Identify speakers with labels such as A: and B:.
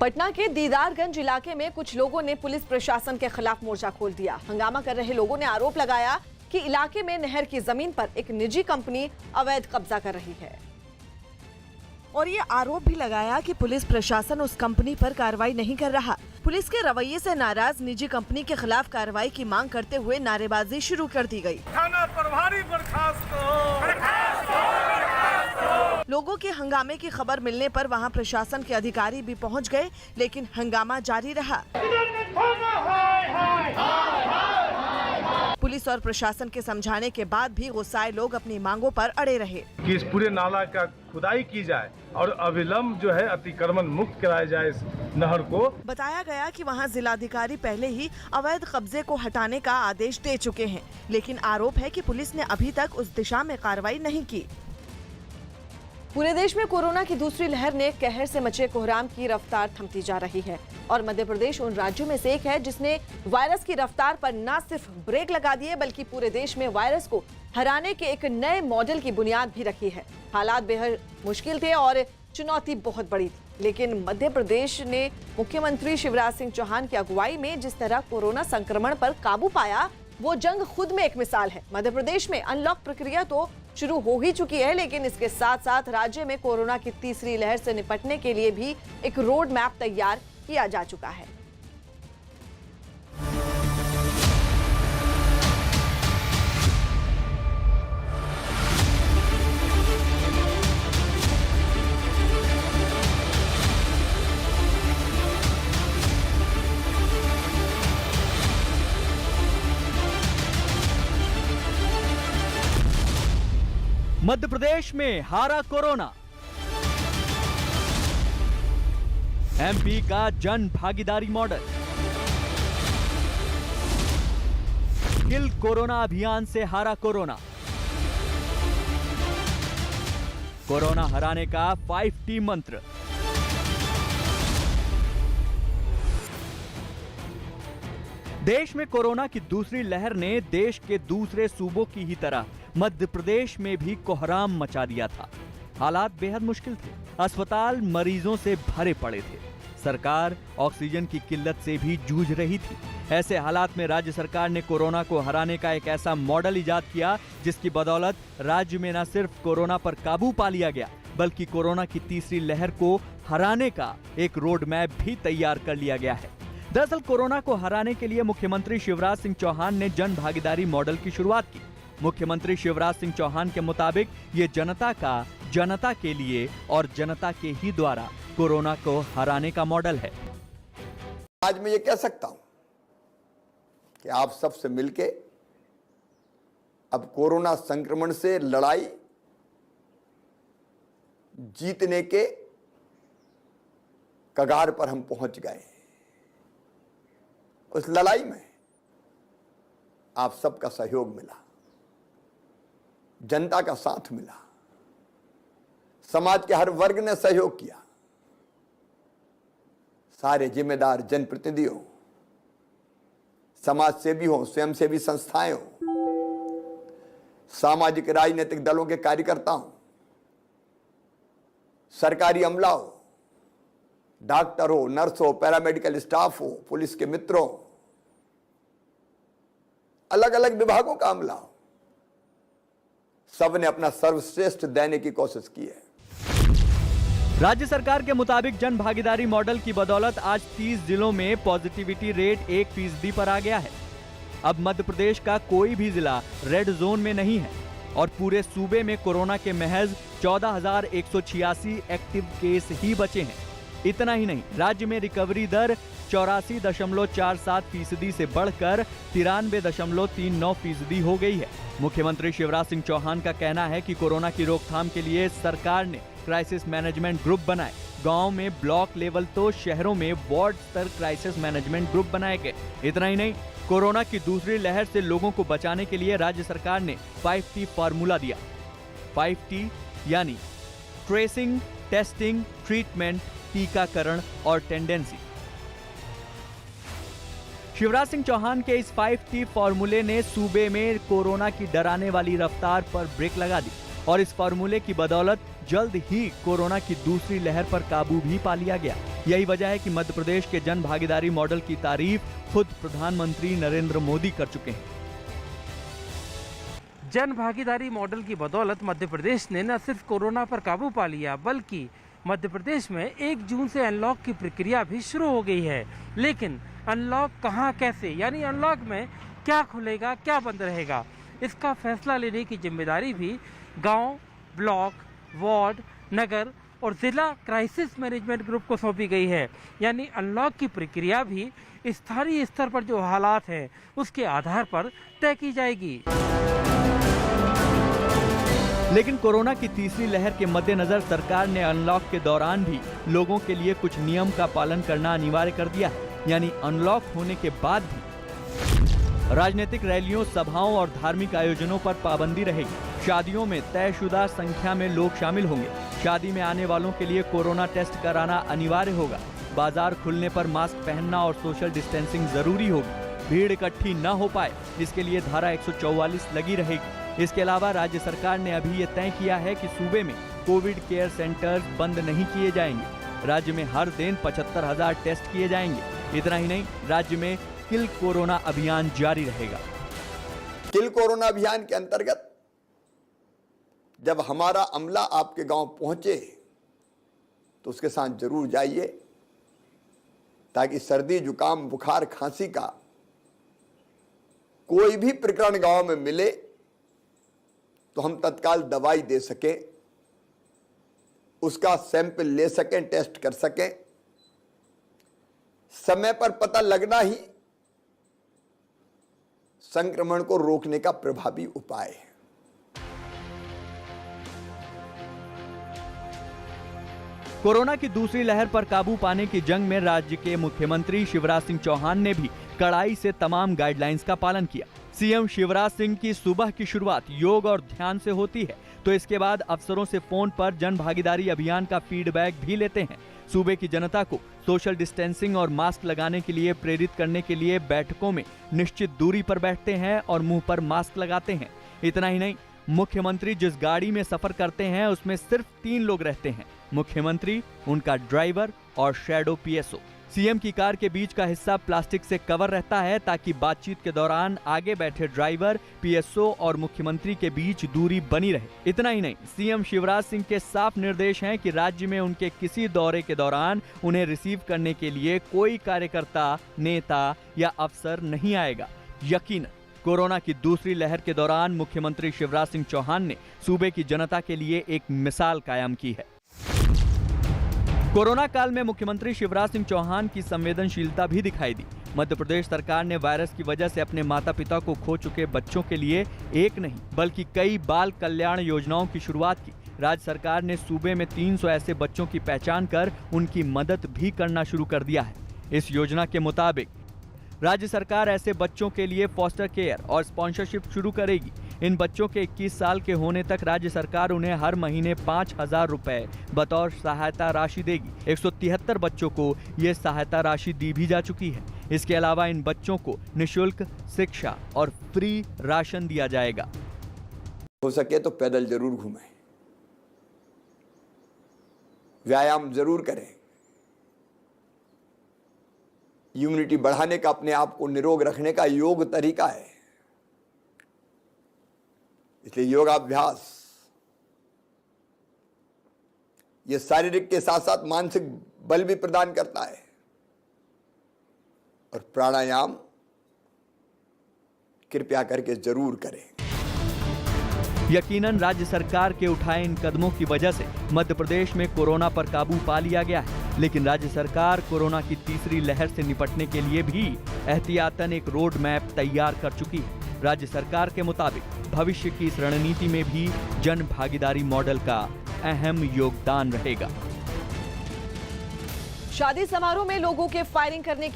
A: पटना के दीदारगंज इलाके में कुछ लोगों ने पुलिस प्रशासन के खिलाफ मोर्चा खोल दिया। हंगामा कर रहे लोगों ने आरोप लगाया कि इलाके में नहर की जमीन पर एक निजी कंपनी अवैध कब्जा कर रही है और ये आरोप भी लगाया कि पुलिस प्रशासन उस कंपनी पर कार्रवाई नहीं कर रहा। पुलिस के रवैये से नाराज निजी कंपनी के खिलाफ कार्रवाई की मांग करते हुए नारेबाजी शुरू कर दी गई।
B: थाना प्रभारी बर्खास्त हो।
A: लोगों के हंगामे की खबर मिलने पर वहां प्रशासन के अधिकारी भी पहुंच गए, लेकिन हंगामा जारी रहा। पुलिस और प्रशासन के समझाने के बाद भी गुस्साए लोग अपनी मांगों पर अड़े रहे
B: कि इस पूरे नाला का खुदाई की जाए और अविलंब जो है अतिक्रमण मुक्त कराया जाए इस नहर को।
A: बताया गया कि वहां जिलाधिकारी पहले ही अवैध कब्जे को हटाने का आदेश दे चुके हैं, लेकिन आरोप है कि पुलिस ने अभी तक उस दिशा में कार्रवाई नहीं की। पूरे देश में कोरोना की दूसरी लहर ने कहर से मचे कोहराम की रफ्तार थमती जा रही है और मध्य प्रदेश उन राज्यों में से एक है जिसने वायरस की रफ्तार पर न सिर्फ ब्रेक लगा दी है बल्कि पूरे देश में वायरस को हराने के एक नए मॉडल की बुनियाद भी रखी है। हालात बेहद मुश्किल थे और चुनौती बहुत बड़ी थी, लेकिन मध्य प्रदेश ने मुख्यमंत्री शिवराज सिंह चौहान की अगुवाई में जिस तरह कोरोना संक्रमण पर काबू पाया, वो जंग खुद में एक मिसाल है। मध्य प्रदेश में अनलॉक प्रक्रिया तो शुरू हो ही चुकी है, लेकिन इसके साथ साथ राज्य में कोरोना की तीसरी लहर से निपटने के लिए भी एक रोड मैप तैयार किया जा चुका है।
C: मध्य प्रदेश में हारा कोरोना। एमपी का जन भागीदारी मॉडल। किल कोरोना अभियान से हारा कोरोना। कोरोना हराने का 5T मंत्र। देश में कोरोना की दूसरी लहर ने देश के दूसरे सूबों की ही तरह मध्य प्रदेश में भी कोहराम मचा दिया था। हालात बेहद मुश्किल थे। अस्पताल मरीजों से भरे पड़े थे। सरकार ऑक्सीजन की किल्लत से भी जूझ रही थी। ऐसे हालात में राज्य सरकार ने कोरोना को हराने का एक ऐसा मॉडल इजाद किया जिसकी बदौलत राज्य में न सिर्फ कोरोना पर काबू पा लिया गया बल्कि कोरोना की तीसरी लहर को हराने का एक रोड मैप भी तैयार कर लिया गया है। दरअसल कोरोना को हराने के लिए मुख्यमंत्री शिवराज सिंह चौहान ने जन भागीदारी मॉडल की शुरुआत की। मुख्यमंत्री शिवराज सिंह चौहान के मुताबिक ये जनता का जनता के लिए और जनता के ही द्वारा कोरोना को हराने का मॉडल है।
D: आज मैं ये कह सकता हूं कि आप सबसे मिलके अब कोरोना संक्रमण से लड़ाई जीतने के कगार पर हम पहुंच गए। उस लड़ाई में आप सबका सहयोग मिला, जनता का साथ मिला, समाज के हर वर्ग ने सहयोग किया। सारे जिम्मेदार जनप्रतिनिधियों, समाज सेवी हो, स्वयंसेवी संस्थाएं हो, सामाजिक राजनीतिक दलों के कार्यकर्ता हो, सरकारी अमला हो, डॉक्टर हो, नर्स हो, पैरामेडिकल स्टाफ हो, पुलिस के मित्रों, अलग अलग विभागों का अमला हो, सबने अपना सर्वश्रेष्ठ देने की कोशिश की है।
C: राज्य सरकार के मुताबिक जन भागीदारी मॉडल की बदौलत आज 30 जिलों में पॉजिटिविटी रेट 1% पर आ गया है। अब मध्य प्रदेश का कोई भी जिला रेड जोन में नहीं है और पूरे सूबे में कोरोना के महज 14,186 एक्टिव केस ही बचे हैं। इतना ही नहीं, राज्य में रिकवरी दर 84.47% से बढ़कर 93.39% हो गई है। मुख्यमंत्री शिवराज सिंह चौहान का कहना है कि कोरोना की रोकथाम के लिए सरकार ने क्राइसिस मैनेजमेंट ग्रुप बनाए। गांव में ब्लॉक लेवल तो शहरों में वार्ड स्तर क्राइसिस मैनेजमेंट ग्रुप बनाए गए। इतना ही नहीं, कोरोना की दूसरी लहर से लोगों को बचाने के लिए राज्य सरकार ने 5T फार्मूला दिया। 5T यानी ट्रेसिंग, टेस्टिंग, ट्रीटमेंट, टीकाकरण और टेंडेंसी। शिवराज सिंह चौहान के इस 5T फॉर्मूले ने सूबे में कोरोना की डराने वाली रफ्तार पर ब्रेक लगा दी और इस फॉर्मूले की बदौलत जल्द ही कोरोना की दूसरी लहर पर काबू भी पा लिया गया। यही वजह है कि मध्य प्रदेश के जन भागीदारी मॉडल की तारीफ खुद प्रधानमंत्री नरेंद्र मोदी कर चुके हैं।
E: जन भागीदारी मॉडल की बदौलत मध्य प्रदेश ने न सिर्फ कोरोना पर काबू पा लिया, बल्कि मध्य प्रदेश में 1 जून से अनलॉक की प्रक्रिया भी शुरू हो गई है। लेकिन अनलॉक कहां, कैसे, यानी अनलॉक में क्या खुलेगा, क्या बंद रहेगा, इसका फैसला लेने की जिम्मेदारी भी गांव, ब्लॉक, वार्ड, नगर और जिला क्राइसिस मैनेजमेंट ग्रुप को सौंपी गई है। यानी अनलॉक की प्रक्रिया भी स्थानीय स्तर पर जो हालात हैं उसके आधार पर तय की जाएगी।
C: लेकिन कोरोना की तीसरी लहर के मद्देनजर सरकार ने अनलॉक के दौरान भी लोगों के लिए कुछ नियम का पालन करना अनिवार्य कर दिया है। यानी अनलॉक होने के बाद भी राजनीतिक रैलियों, सभाओं और धार्मिक आयोजनों पर पाबंदी रहेगी। शादियों में तयशुदा संख्या में लोग शामिल होंगे। शादी में आने वालों के लिए कोरोना टेस्ट कराना अनिवार्य होगा। बाजार खुलने पर मास्क पहनना और सोशल डिस्टेंसिंग जरूरी होगी। भीड़ इकट्ठी न हो पाए, इसके लिए धारा 144 लगी रहेगी। इसके अलावा राज्य सरकार ने अभी ये तय किया है कि सूबे में कोविड केयर सेंटर्स बंद नहीं किए जाएंगे। राज्य में हर दिन 75,000 टेस्ट किए जाएंगे। इतना ही नहीं, राज्य में किल कोरोना अभियान जारी रहेगा।
D: किल कोरोना अभियान के अंतर्गत जब हमारा अमला आपके गांव पहुंचे तो उसके साथ जरूर जाइए, ताकि सर्दी, जुकाम, बुखार, खांसी का कोई भी प्रकरण गांव में मिले तो हम तत्काल दवाई दे सकें, उसका सैंपल ले सकें, टेस्ट कर सकें। समय पर पता लगना ही संक्रमण को रोकने का प्रभावी उपाय है।
C: कोरोना की दूसरी लहर पर काबू पाने की जंग में राज्य के मुख्यमंत्री शिवराज सिंह चौहान ने भी कड़ाई से तमाम गाइडलाइंस का पालन किया। सीएम शिवराज सिंह की सुबह की शुरुआत योग और ध्यान से होती है, तो इसके बाद अफसरों से फोन पर जन भागीदारी अभियान का फीडबैक भी लेते हैं। सूबे की जनता को सोशल डिस्टेंसिंग और मास्क लगाने के लिए प्रेरित करने के लिए बैठकों में निश्चित दूरी पर बैठते हैं और मुंह पर मास्क लगाते हैं। इतना ही नहीं, मुख्यमंत्री जिस गाड़ी में सफर करते हैं उसमें सिर्फ 3 लोग रहते हैं, मुख्यमंत्री, उनका ड्राइवर और शैडो पीएसओ। सीएम की कार के बीच का हिस्सा प्लास्टिक से कवर रहता है ताकि बातचीत के दौरान आगे बैठे ड्राइवर, पीएसओ और मुख्यमंत्री के बीच दूरी बनी रहे। इतना ही नहीं, सीएम शिवराज सिंह के साफ निर्देश हैं कि राज्य में उनके किसी दौरे के दौरान उन्हें रिसीव करने के लिए कोई कार्यकर्ता, नेता या अफसर नहीं आएगा। यकीनन कोरोना की दूसरी लहर के दौरान मुख्यमंत्री शिवराज सिंह चौहान ने सूबे की जनता के लिए एक मिसाल कायम की है। कोरोना काल में मुख्यमंत्री शिवराज सिंह चौहान की संवेदनशीलता भी दिखाई दी। मध्य प्रदेश सरकार ने वायरस की वजह से अपने माता पिता को खो चुके बच्चों के लिए एक नहीं बल्कि कई बाल कल्याण योजनाओं की शुरुआत की। राज्य सरकार ने सूबे में 300 ऐसे बच्चों की पहचान कर उनकी मदद भी करना शुरू कर दिया है। इस योजना के मुताबिक राज्य सरकार ऐसे बच्चों के लिए फॉस्टर केयर और स्पॉन्सरशिप शुरू करेगी। इन बच्चों के 21 साल के होने तक राज्य सरकार उन्हें हर महीने 5,000 रुपए बतौर सहायता राशि देगी। 173 बच्चों को ये सहायता राशि दी भी जा चुकी है। इसके अलावा इन बच्चों को निःशुल्क शिक्षा और फ्री राशन दिया जाएगा।
D: हो सके तो पैदल जरूर घूमें, व्यायाम जरूर करें। इम्यूनिटी बढ़ाने का, अपने आप को निरोग रखने का योग तरीका है। इसलिए योगाभ्यास ये शारीरिक के साथ साथ मानसिक बल भी प्रदान करता है। और प्राणायाम कृपया करके जरूर करें।
C: यकीनन राज्य सरकार के उठाए इन कदमों की वजह से मध्य प्रदेश में कोरोना पर काबू पा लिया गया है। लेकिन राज्य सरकार कोरोना की तीसरी लहर से निपटने के लिए भी एहतियातन एक रोड मैप तैयार कर चुकी है। राज्य सरकार के मुताबिक भविष्य की इस रणनीति में भी जन भागीदारी मॉडल का अहम योगदान रहेगा।
A: शादी समारोह में लोगों के फायरिंग करने की